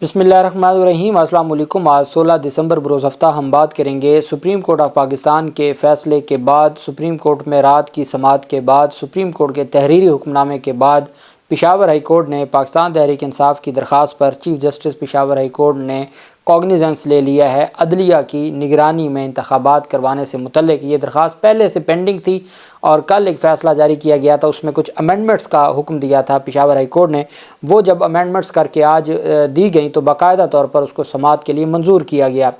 بسم اللہ الرحمن الرحیم۔ السلام علیکم۔ آج 16 دسمبر بروز ہفتہ ہم بات کریں گے سپریم کورٹ آف پاکستان کے فیصلے کے بعد، سپریم کورٹ میں رات کی سماعت کے بعد، سپریم کورٹ کے تحریری حکم نامے کے بعد پشاور ہائی کورٹ نے پاکستان تحریک انصاف کی درخواست پر chief justice Peshawar high court نے کوگنیزنس لے لیا ہے۔ عدلیہ کی نگرانی میں انتخابات کروانے سے متعلق یہ درخواست پہلے سے پینڈنگ تھی اور کل ایک فیصلہ جاری کیا گیا تھا، اس میں کچھ امینڈمنٹس کا حکم دیا تھا پشاور ہائی کورٹ نے۔ وہ جب امینڈمنٹس کر کے آج دی گئیں تو باقاعدہ طور پر اس کو سماعت کے لیے منظور کیا گیا۔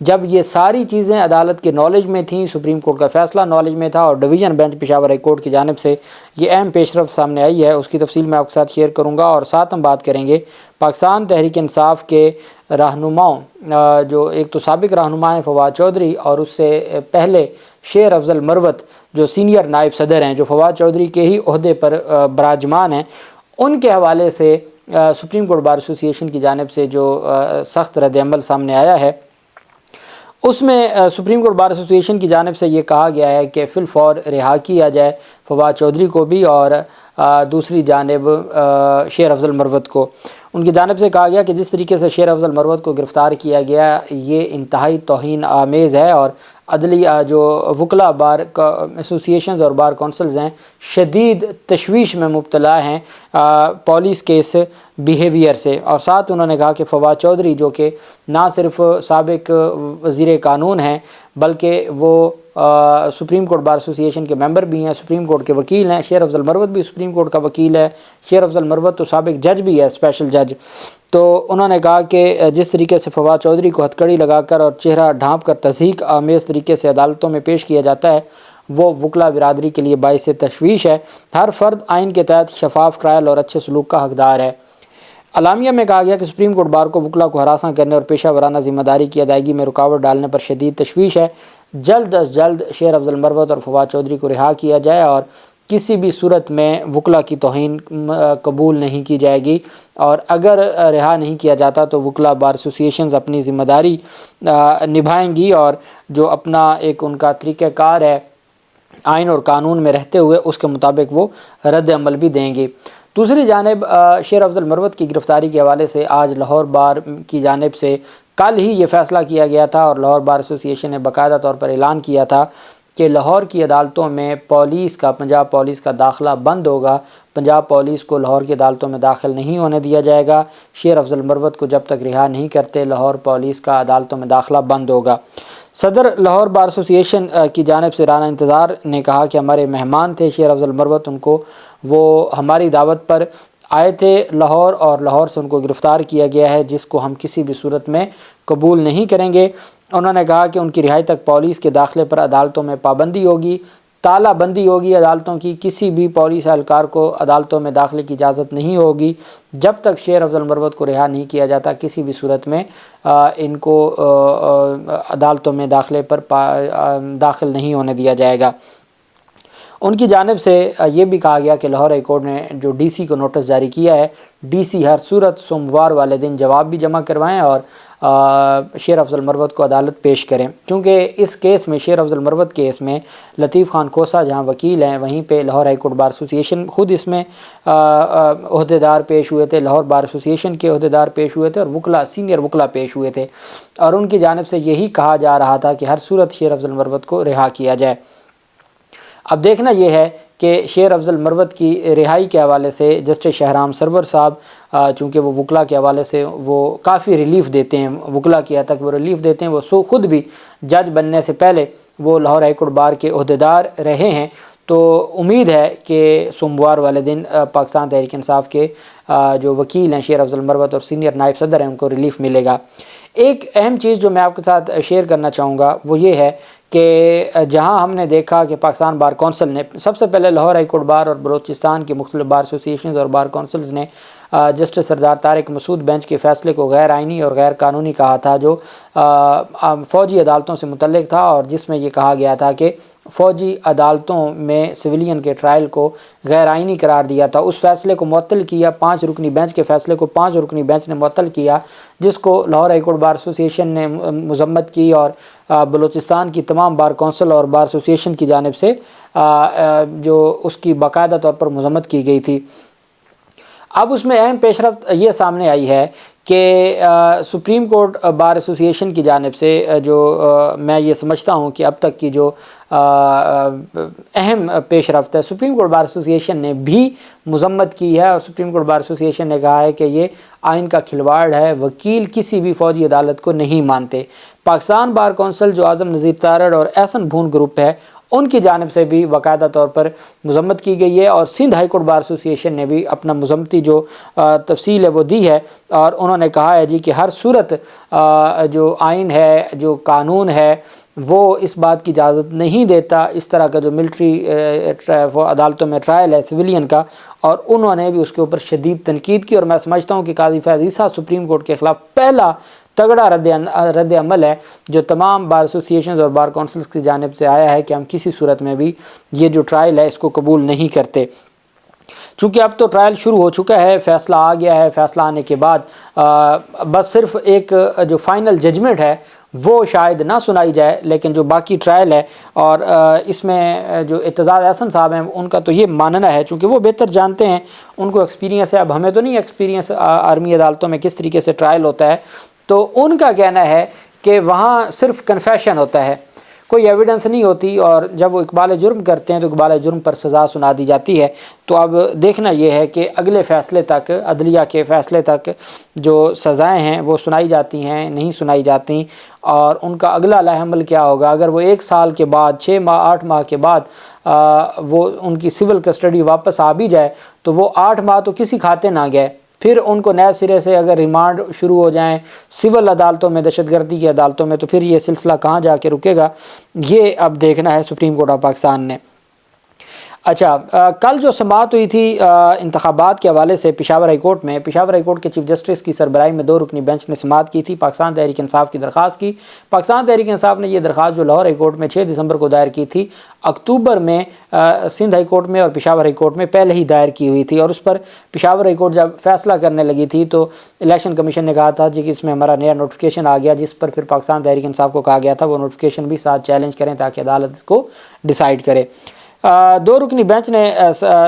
جب یہ ساری چیزیں عدالت کے نالج میں تھیں، سپریم کورٹ کا فیصلہ نالج میں تھا اور division bench Peshawar high court کی جانب سے یہ اہم پیش رفت سامنے آئی ہے، اس کی تفصیل میں آپ کے ساتھ شیئر کروں گا۔ اور ساتھ ہم بات کریں گے پاکستان تحریک انصاف کے رہنماؤں، جو ایک تو سابق رہنما ہیں فواد چودھری اور اس سے پہلے شیر افضل مروت جو سینئر نائب صدر ہیں، جو فواد چودھری کے ہی عہدے پر براجمان ہیں، ان کے حوالے سے سپریم کورٹ بار ایسوسی ایشن کی جانب سے جو سخت رد عمل سامنے آیا ہے، اس میں سپریم کورٹ بار ایسوسی ایشن کی جانب سے یہ کہا گیا ہے کہ فی الفور رہا کیا جائے فواد چودھری کو بھی اور دوسری جانب شیر افضل مروت کو۔ ان کی جانب سے کہا گیا کہ جس طریقے سے شیر افضل مروت کو گرفتار کیا گیا یہ انتہائی توہین آمیز ہے اور عدلیہ جو وکلاء بار ایسوسی ایشنز اور بار کونسلز ہیں شدید تشویش میں مبتلا ہیں پولیس کے اس بیہیویئر سے۔ اور ساتھ انہوں نے کہا کہ فواد چودھری جو کہ نہ صرف سابق وزیر قانون ہیں بلکہ وہ سپریم کورٹ بار ایسوسی ایشن کے ممبر بھی ہیں، سپریم کورٹ کے وکیل ہیں۔ شیر افضل مروت بھی سپریم کورٹ کا وکیل ہے، شیر افضل مروت تو سابق جج بھی ہے، اسپیشل جج۔ تو انہوں نے کہا کہ جس طریقے سے فواد چودھری کو ہتھکڑی لگا کر اور چہرہ ڈھانپ کر تضحیک آمیز طریقے سے عدالتوں میں پیش کیا جاتا ہے، وہ وکلاء برادری کے لیے باعث تشویش ہے۔ ہر فرد آئین کے تحت شفاف ٹرائل اور اچھے سلوک کا حقدار ہے۔ اعلامیہ میں کہا گیا کہ سپریم کورٹ بار کو وکلاء کو ہراساں کرنے اور پیشہ ورانہ ذمہ داری کی ادائیگی میں رکاوٹ ڈالنے پر شدید تشویش ہے۔ جلد از جلد شیر افضل مروت اور فواد چودھری کو رہا کیا جائے اور کسی بھی صورت میں وکلاء کی توہین قبول نہیں کی جائے گی، اور اگر رہا نہیں کیا جاتا تو وکلاء بار ایسوسی ایشنز اپنی ذمہ داری نبھائیں گی اور جو اپنا ایک ان کا طریقہ کار ہے آئین اور قانون میں رہتے ہوئے اس کے مطابق وہ رد عمل بھی دیں گے۔ دوسری جانب شیر افضل مروت کی گرفتاری کے حوالے سے آج لاہور بار کی جانب سے کل ہی یہ فیصلہ کیا گیا تھا اور لاہور بار ایسوسی ایشن نے باقاعدہ طور پر اعلان کیا تھا کہ لاہور کی عدالتوں میں پنجاب پولیس کا داخلہ بند ہوگا، پنجاب پولیس کو لاہور کی عدالتوں میں داخل نہیں ہونے دیا جائے گا۔ شیر افضل مروت کو جب تک رہا نہیں کرتے لاہور پولیس کا عدالتوں میں داخلہ بند ہوگا۔ صدر لاہور بار ایسوسی ایشن کی جانب سے رانا انتظار نے کہا کہ ہمارے مہمان تھے شیر افضل مروت، وہ ہماری دعوت پر آئے تھے لاہور اور لاہور سے ان کو گرفتار کیا گیا ہے، جس کو ہم کسی بھی صورت میں قبول نہیں کریں گے۔ انہوں نے کہا کہ ان کی رہائی تک پولیس کے داخلے پر عدالتوں میں پابندی ہوگی، تالہ بندی ہوگی عدالتوں کی، کسی بھی پولیس اہلکار کو عدالتوں میں داخلے کی اجازت نہیں ہوگی جب تک شیر افضل مروت کو رہا نہیں کیا جاتا۔ کسی بھی صورت میں ان کو عدالتوں میں داخلے پر داخل نہیں ہونے دیا جائے گا۔ ان کی جانب سے یہ بھی کہا گیا کہ لاہور ہائی کورٹ نے جو ڈی سی کو نوٹس جاری کیا ہے، ڈی سی ہر صورت سوموار والے دن جواب بھی جمع کروائیں اور شیر افضل مروت کو عدالت پیش کریں، چونکہ اس کیس میں شیر افضل مروت کیس میں لطیف خان کوسہ جہاں وکیل ہیں وہیں پہ لاہور ہائی کورٹ بار ایسوسی ایشن خود اس میں عہدیدار پیش ہوئے تھے، لاہور بار ایسوسی ایشن کے عہدیدار پیش ہوئے تھے اور وکلاء سینئر وکلاء پیش ہوئے تھے، اور ان کی جانب سے یہی کہا جا رہا تھا کہ ہر صورت شیر افضل مروت کو رہا کیا جائے۔ اب دیکھنا یہ ہے کہ شیر افضل مروت کی رہائی کے حوالے سے جسٹس شہرام سرور صاحب چونکہ وہ وکلاء کے حوالے سے وہ کافی ریلیف دیتے ہیں، وکلاء کی حد تک وہ ریلیف دیتے ہیں، وہ خود بھی جج بننے سے پہلے وہ لاہور ہائی کورٹ بار کے عہدیدار رہے ہیں، تو امید ہے کہ سوموار والے دن پاکستان تحریک انصاف کے جو وکیل ہیں شیر افضل مروت اور سینئر نائب صدر ہیں ان کو ریلیف ملے گا۔ ایک اہم چیز جو میں آپ کے ساتھ شیئر کرنا چاہوں گا وہ یہ ہے کہ جہاں ہم نے دیکھا کہ پاکستان بار کونسل نے سب سے پہلے لاہور ہائی کورٹ بار اور بلوچستان کے مختلف بار ایسوسی ایشنز اور بار کونسلز نے جسٹس سردار طارق مسعود بینچ کے فیصلے کو غیر آئینی اور غیر قانونی کہا تھا، جو فوجی عدالتوں سے متعلق تھا اور جس میں یہ کہا گیا تھا کہ فوجی عدالتوں میں سویلین کے ٹرائل کو غیر آئینی قرار دیا تھا۔ اس فیصلے کو معطل کیا، 5 رکنی بینچ کے فیصلے کو 5 رکنی بینچ نے معطل کیا، جس کو لاہور ہائی کورٹ بار ایسوسی ایشن نے مذمت کی اور بلوچستان کی تمام بار کونسل اور بار ایسوسی ایشن کی جانب سے جو اس کی باقاعدہ طور پر مذمت کی گئی تھی۔ اب اس میں اہم پیش رفت یہ سامنے آئی ہے کہ سپریم کورٹ بار ایسوسی ایشن کی جانب سے جو میں یہ سمجھتا ہوں کہ اب تک کی جو اہم پیش رفت ہے، سپریم کورٹ بار ایسوسی ایشن نے بھی مذمت کی ہے، اور سپریم کورٹ بار ایسوسی ایشن نے کہا ہے کہ یہ آئین کا کھلواڑ ہے، وکیل کسی بھی فوجی عدالت کو نہیں مانتے۔ پاکستان بار کونسل جو اعظم نذیر تارڑ اور احسن بھون گروپ ہے، ان کی جانب سے بھی باقاعدہ طور پر مذمت کی گئی ہے، اور سندھ ہائی کورٹ بار ایسوسی ایشن نے بھی اپنا مذمتی جو تفصیل ہے وہ دی ہے، اور انہوں نے کہا ہے جی کہ ہر صورت جو آئین ہے، جو قانون ہے، وہ اس بات کی اجازت نہیں دیتا اس طرح کا جو ملٹری عدالتوں میں ٹرائل ہے سویلین کا، اور انہوں نے بھی اس کے اوپر شدید تنقید کی۔ اور میں سمجھتا ہوں کہ قاضی فیاض عیسیٰ سپریم کورٹ کے خلاف پہلا تگڑا رد عمل ہے جو تمام بار ایسوسی ایشنز اور بار کونسلز کی جانب سے آیا ہے کہ ہم کسی صورت میں بھی یہ جو ٹرائل ہے اس کو قبول نہیں کرتے۔ چونکہ اب تو ٹرائل شروع ہو چکا ہے، فیصلہ آ گیا ہے، فیصلہ آنے کے بعد بس صرف ایک جو فائنل ججمنٹ ہے وہ شاید نہ سنائی جائے، لیکن جو باقی ٹرائل ہے، اور اس میں جو اعتزاز احسن صاحب ہیں ان کا تو یہ ماننا ہے، چونکہ وہ بہتر جانتے ہیں، ان کو ایکسپیرینس ہے، اب ہمیں تو نہیں ایکسپیرینس آرمی عدالتوں میں کس طریقے سے ٹرائل ہوتا ہے، تو ان کا کہنا ہے کہ وہاں صرف کنفیشن ہوتا ہے، کوئی ایویڈنس نہیں ہوتی، اور جب وہ اقبال جرم کرتے ہیں تو اقبال جرم پر سزا سنا دی جاتی ہے۔ تو اب دیکھنا یہ ہے کہ اگلے فیصلے تک، عدلیہ کے فیصلے تک جو سزائیں ہیں وہ سنائی جاتی ہیں نہیں سنائی جاتی، اور ان کا اگلا لائحہ عمل کیا ہوگا۔ اگر وہ 1 سال کے بعد، 6 ماہ 8 ماہ کے بعد وہ ان کی سول کسٹڈی واپس آ بھی جائے تو وہ 8 ماہ تو کسی کھاتے نہ گئے، پھر ان کو نئے سرے سے اگر ریمانڈ شروع ہو جائیں سول عدالتوں میں، دہشت گردی کی عدالتوں میں، تو پھر یہ سلسلہ کہاں جا کے رکے گا، یہ اب دیکھنا ہے سپریم کورٹ آف پاکستان نے۔ اچھا، کل جو سماعت ہوئی تھی انتخابات کے حوالے سے پشاور ہائی کورٹ میں، پشاور ہائی کورٹ کے چیف جسٹس کی سربراہی میں 2 رکنی بینچ نے سماعت کی تھی، پاکستان تحریک انصاف کی درخواست کی۔ پاکستان تحریک انصاف نے یہ درخواست جو لاہور ہائی کورٹ میں 6 دسمبر کو دائر کی تھی، اکتوبر میں سندھ ہائی کورٹ میں اور پشاور ہائی کورٹ میں پہلے ہی دائر کی ہوئی تھی، اور اس پر پشاور ہائی کورٹ جب فیصلہ کرنے لگی تھی تو الیکشن کمیشن نے کہا تھا جی کہ اس میں ہمارا نیا نوٹیفکیشن آ گیا، جس پر پھر پاکستان تحریک انصاف کو کہا گیا تھا وہ نوٹیفکیشن بھی ساتھ چیلنج کریں تاکہ عدالت کو ڈیسائیڈ کرے۔ 2 رکنی بینچ نے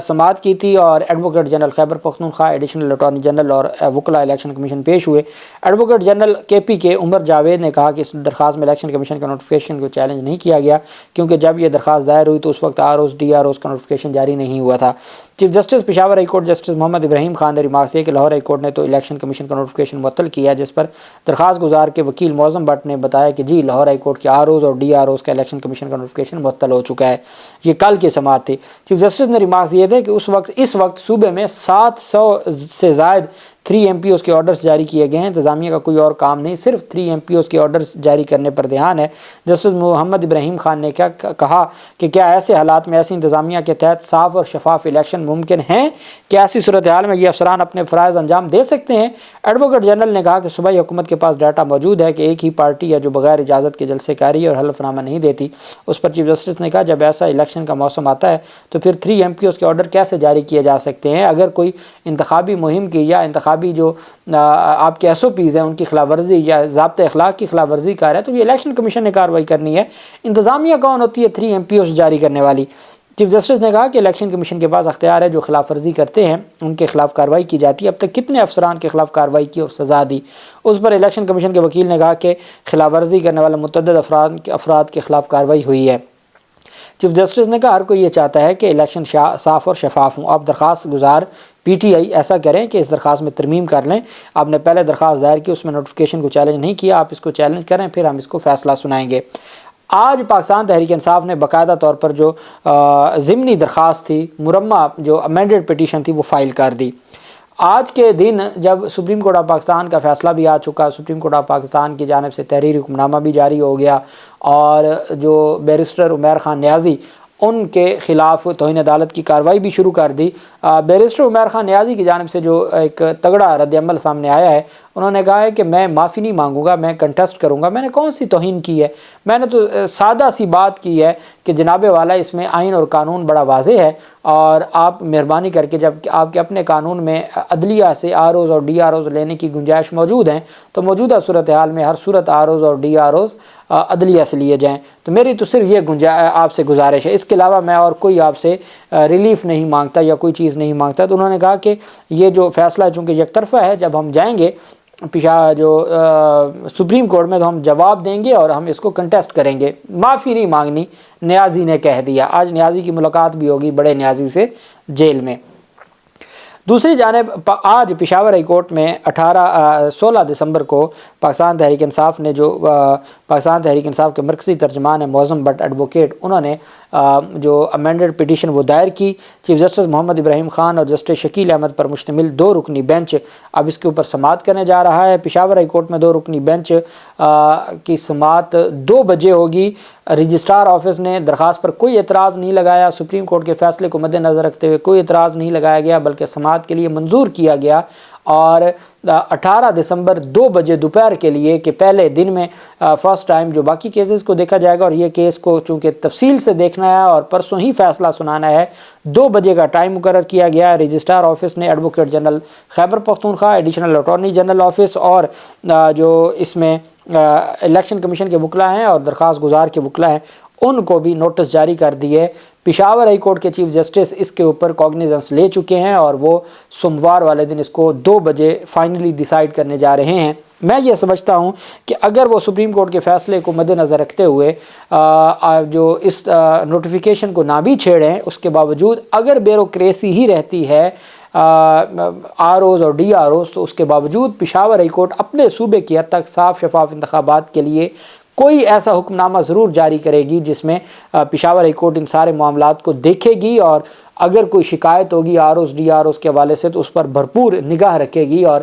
سماعت کی تھی، اور advocate general Khyber Pakhtunkhwa, additional attorney general اور وکلاء الیکشن کمیشن پیش ہوئے۔ ایڈوکیٹ جنرل KP کے عمر جاوید نے کہا کہ اس درخواست میں الیکشن کمیشن کا نوٹیفکیشن کو چیلنج نہیں کیا گیا، کیونکہ جب یہ درخواست دائر ہوئی تو اس وقت ROs DROs کا نوٹیفکیشن جاری نہیں ہوا تھا۔ Chief justice Peshawar high court justice Muhammad Ibrahim Khan نے ریمارکس کیا کہ لاہور ہائی کورٹ نے تو الیکشن کمیشن کا نوٹیفکیشن معطل کیا، جس پر درخواست گزار کے وکیل معظم بٹ نے بتایا کہ جی لاہور ہائی کورٹ کے ROs اور DROs کا الیکشن کمیشن کا نوٹیفکیشن معطل ہو چکا ہے۔ یہ کل کی سماعت تھی۔ چیف جسٹس نے ریمارکس دیے تھے کہ اس وقت صوبے میں 700 سے زائد 3 MPOs کے آرڈرز جاری کیے گئے ہیں، انتظامیہ کا کوئی اور کام نہیں، صرف 3 MPOs کے آرڈرز جاری کرنے پر دھیان ہے۔ جسٹس محمد ابراہیم خان نے کہا کہ کیا ایسے حالات میں ایسی انتظامیہ کے تحت صاف اور شفاف الیکشن ممکن ہیں؟ کیا ایسی صورتحال میں یہ افسران اپنے فرائض انجام دے سکتے ہیں؟ ایڈوکیٹ جنرل نے کہا کہ صوبائی حکومت کے پاس ڈاٹا موجود ہے کہ ایک ہی پارٹی یا جو بغیر اجازت کے جلسے کاری اور حلف نامہ نہیں دیتی۔ اس پر چیف جسٹس نے کہا جب ایسا الیکشن کا موسم آتا ہے تو پھر 3 MPOs کے آرڈر کیسے جاری کیے جا سکتے ہیں؟ اگر کوئی انتخابی مہم کی یا انتخابی جو آپ کے SOPs ہیں ان کی خلاف ورزی یا ضابطۂ اخلاق کی خلاف ورزی کر ہے تو یہ الیکشن کمیشن نے کارروائی کرنی ہے۔ انتظامیہ کون ہوتی ہے 3 MPOs جاری کرنے والی؟ چیف جسٹس نے کہا کہ الیکشن کمیشن کے پاس اختیار ہے جو خلاف ورزی کرتے ہیں ان کے خلاف کارروائی کی جاتی ہے۔ اب تک کتنے افسران کے خلاف کارروائی کی اور سزا دی؟ اس پر الیکشن کمیشن کے وکیل نے کہا کہ خلاف ورزی کرنے والے متعدد افراد کے خلاف کارروائی ہوئی ہے۔ چیف جسٹس نے کہا ہر کوئی یہ چاہتا ہے کہ الیکشن صاف اور شفاف ہوں۔ آپ درخواست گزار PTI ایسا کریں کہ اس درخواست میں ترمیم کر لیں۔ آپ نے پہلے درخواست دائر کی، اس میں نوٹیفکیشن کو چیلنج نہیں کیا، آپ اس کو چیلنج کریں، پھر ہم اس کو فیصلہ سنائیں گے۔ آج پاکستان تحریک انصاف نے باقاعدہ طور پر جو ضمنی درخواست تھی، مرمہ جو امینڈڈ پٹیشن تھی، وہ فائل کر دی۔ آج کے دن جب سپریم کورٹ آف پاکستان کا فیصلہ بھی آ چکا، سپریم کورٹ آف پاکستان کی جانب سے تحریری حکم نامہ بھی جاری ہو گیا، اور جو بیرسٹر عمیر خان نیازی ان کے خلاف توہین عدالت کی کارروائی بھی شروع کر دی۔ بیرسٹر عمیر خان نیازی کی جانب سے جو ایک تگڑا رد عمل سامنے آیا ہے، انہوں نے کہا ہے کہ میں معافی نہیں مانگوں گا، میں کنٹیسٹ کروں گا۔ میں نے کون سی توہین کی ہے؟ میں نے تو سادہ سی بات کی ہے کہ جناب والا اس میں آئین اور قانون بڑا واضح ہے، اور آپ مہربانی کر کے جب آپ کے اپنے قانون میں عدلیہ سے ROs اور DROs لینے کی گنجائش موجود ہیں تو موجودہ صورتحال میں ہر صورت ROs اور DROs عدلیہ سے لیے جائیں۔ تو میری تو صرف یہ آپ سے گزارش ہے، اس کے علاوہ میں اور کوئی آپ سے ریلیف نہیں مانگتا یا کوئی چیز نہیں مانگتا۔ تو انہوں نے کہا کہ یہ جو فیصلہ چونکہ یک طرفہ ہے، جب ہم جائیں گے سپریم کورٹ میں تو ہم جواب دیں گے اور ہم اس کو کنٹیسٹ کریں گے، معافی نہیں مانگنی، نیازی نے کہہ دیا۔ آج نیازی کی ملاقات بھی ہوگی بڑے نیازی سے جیل میں۔ دوسری جانب آج پشاور ہائی کورٹ میں 16 دسمبر کو پاکستان تحریک انصاف نے پاکستان تحریک انصاف کے مرکزی ترجمان ہیں معظم بٹ ایڈوکیٹ، انہوں نے جو امینڈڈ پٹیشن وہ دائر کی۔ چیف جسٹس محمد ابراہیم خان اور جسٹس شکیل احمد پر مشتمل 2 رکنی بینچ اب اس کے اوپر سماعت کرنے جا رہا ہے۔ پشاور ہائی کورٹ میں 2 رکنی بینچ کی سماعت 2 بجے ہوگی۔ رجسٹرار آفس نے درخواست پر کوئی اعتراض نہیں لگایا۔ سپریم کورٹ کے فیصلے کو مد نظر رکھتے ہوئے کوئی اعتراض نہیں لگایا گیا، بلکہ سماعت کے لیے منظور کیا گیا، اور 18 دسمبر 2 بجے دوپہر کے لیے کہ پہلے دن میں فرسٹ ٹائم جو باقی کیسز کو دیکھا جائے گا، اور یہ کیس کو چونکہ تفصیل سے دیکھنا ہے اور پرسوں ہی فیصلہ سنانا ہے، 2 بجے کا ٹائم مقرر کیا گیا ہے۔ رجسٹرار آفس نے advocate general Khyber Pakhtunkhwa, additional attorney general office اور جو اس میں الیکشن کمیشن کے وکلاء ہیں اور درخواست گزار کے وکلاء ہیں، ان کو بھی نوٹس جاری کر دیے۔ پشاور ہائی کورٹ کے چیف جسٹس اس کے اوپر کوگنیزنس لے چکے ہیں اور وہ سوموار والے دن اس کو 2 بجے فائنلی ڈیسائیڈ کرنے جا رہے ہیں۔ میں یہ سمجھتا ہوں کہ اگر وہ سپریم کورٹ کے فیصلے کو مد نظر رکھتے ہوئے جو اس نوٹیفیکیشن کو نہ بھی چھیڑیں، اس کے باوجود اگر بیوروکریسی ہی رہتی ہے ROs اور DROs، تو اس کے باوجود پشاور ہائی کورٹ اپنے صوبے کی حد تک صاف شفاف انتخابات کے لیے کوئی ایسا حکم نامہ ضرور جاری کرے گی جس میں پشاور ہائی کورٹ ان سارے معاملات کو دیکھے گی، اور اگر کوئی شکایت ہوگی ROs DROs کے حوالے سے تو اس پر بھرپور نگاہ رکھے گی اور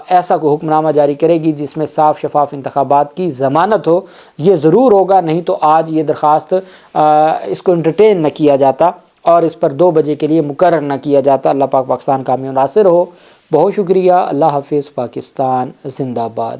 ایسا کوئی حکم نامہ جاری کرے گی جس میں صاف شفاف انتخابات کی ضمانت ہو۔ یہ ضرور ہوگا، نہیں تو آج یہ درخواست اس کو انٹرٹین نہ کیا جاتا اور اس پر 2 بجے کے لیے مقرر نہ کیا جاتا۔ اللہ پاک پاکستان کا حامی و ناصر ہو۔ بہت شکریہ۔ اللہ حافظ۔ پاکستان زندہ باد۔